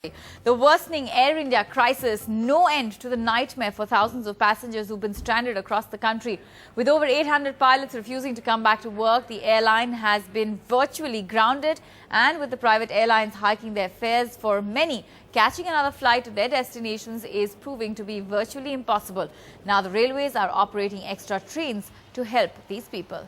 The worsening Air India crisis, no end to the nightmare for thousands of passengers who've been stranded across the country. With over 800 pilots refusing to come back to work, the airline has been virtually grounded, and with the private airlines hiking their fares for many, catching another flight to their destinations is proving to be virtually impossible. Now the railways are operating extra trains to help these people.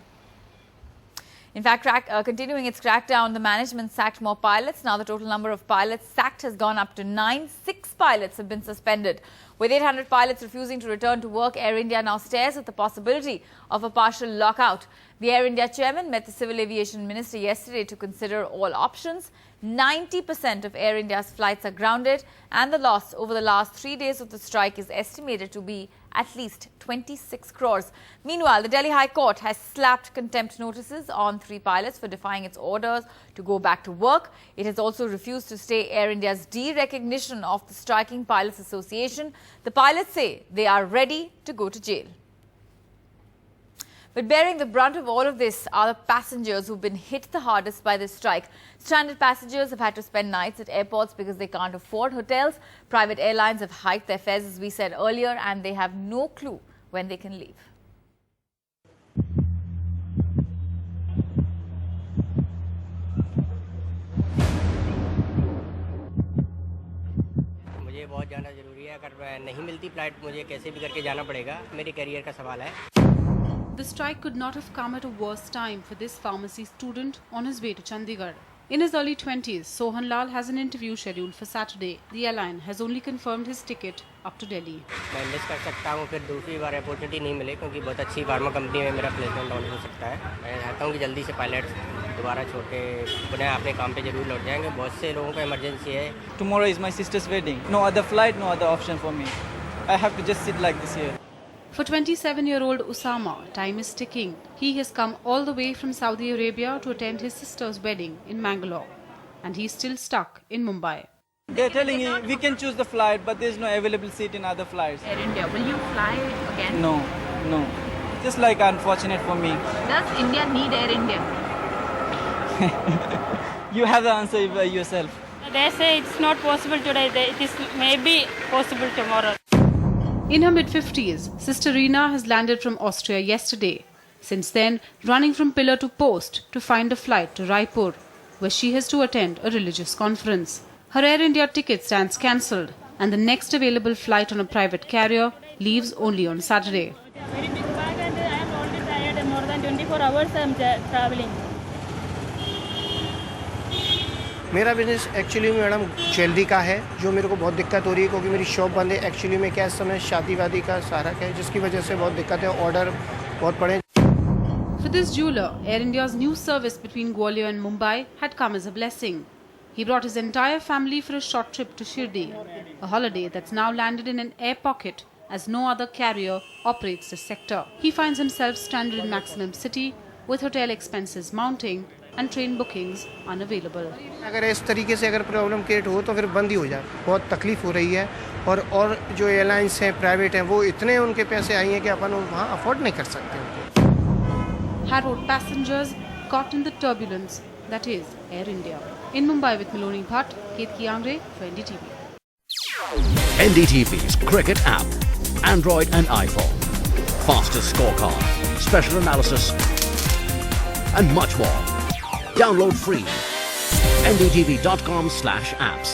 In fact, continuing its crackdown, the management sacked more pilots. Now the total number of pilots sacked has gone up to 9. 6 pilots have been suspended. With 800 pilots refusing to return to work, Air India now stares at the possibility of a partial lockout. The Air India chairman met the Civil Aviation Minister yesterday to consider all options. 90% of Air India's flights are grounded, and the loss over the last 3 days of the strike is estimated to be at least 26 crores. Meanwhile, the Delhi High Court has slapped contempt notices on 3 pilots for defying its orders to go back to work. It has also refused to stay Air India's de-recognition of the Striking Pilots Association. The pilots say they are ready to go to jail. But bearing the brunt of all of this are the passengers who've been hit the hardest by this strike. Stranded passengers have had to spend nights at airports because they can't afford hotels. Private airlines have hiked their fares, as we said earlier, and they have no clue when they can leave. मुझे बहुत जाना ज़रूरी है। अगर नहीं मिलती flight मुझे कैसे भी करके जाना पड़ेगा। मेरे करियर का सवाल है। The strike could not have come at a worse time for this pharmacy student on his way to Chandigarh. In his early 20s, Sohan Lal has an interview scheduled for Saturday. The airline has only confirmed his ticket up to Delhi. मैं miss कर सकता हूँ, फिर दूसरी बार opportunity नहीं मिले क्योंकि बहुत अच्छी फार्मा कंपनी में मेरा प्लेसमेंट ऑन हो सकता है। मैं चाहता हूँ कि जल्दी से पायलट दोबारा छोड़ के पुनः अपने काम पे जरूर लौट जाएंगे। बहुत से लोगों का इमरजेंसी है। Tomorrow is my sister's wedding. No other flight, no other option for me. I have to just sit like this here. For 27-year-old Usama, time is ticking. He has come all the way from Saudi Arabia to attend his sister's wedding in Mangalore. And he's still stuck in Mumbai. They're telling you we can choose the flight, but there's no available seat in other flights. Air India, will you fly again? No. Just like unfortunate for me. Does India need Air India? You have the answer yourself. They say it's not possible today. It is maybe possible tomorrow. In her mid-50s, Sister Reena has landed from Austria yesterday. Since then, running from pillar to post to find a flight to Raipur, where she has to attend a religious conference. Her Air India ticket stands cancelled, and the next available flight on a private carrier leaves only on Saturday. Very big bag and I am already tired. More than 24 hours I am traveling. मेरा business actually madam jewellery का है, जो मेरे को बहुत दिक्कत हो रही है क्योंकि मेरी शॉप बंद है। एक्चुअली में क्या इस समय शादी वादी का सारा है, जिसकी वजह से बहुत दिक्कत है, ऑर्डर बहुत पड़े। For this jeweler, Air India's new service between Gwalior and Mumbai had come as a blessing. He brought his entire family for a short trip to Shirdi, a holiday that's now landed in an air pocket as no other carrier operates this sector. He finds himself stranded in Maximum City with hotel expenses mounting and train bookings unavailable. अगर इस तरीके से अगर problem create हो तो फिर बंद ही हो जाए। बहुत तकलीफ हो रही है और जो एयरलाइंस हैं प्राइवेट हैं वो इतने उनके पैसे आई हैं कि अपन वहाँ अफोर्ड नहीं कर सकते उनको। Harrowed passengers caught in the turbulence that is Air India. In Mumbai with Miloni Bhatt, Ketki Angre for NDTV. NDTV's cricket app, Android and iPhone, fastest scorecard, special analysis and much more. Download free. ndtv.com/apps.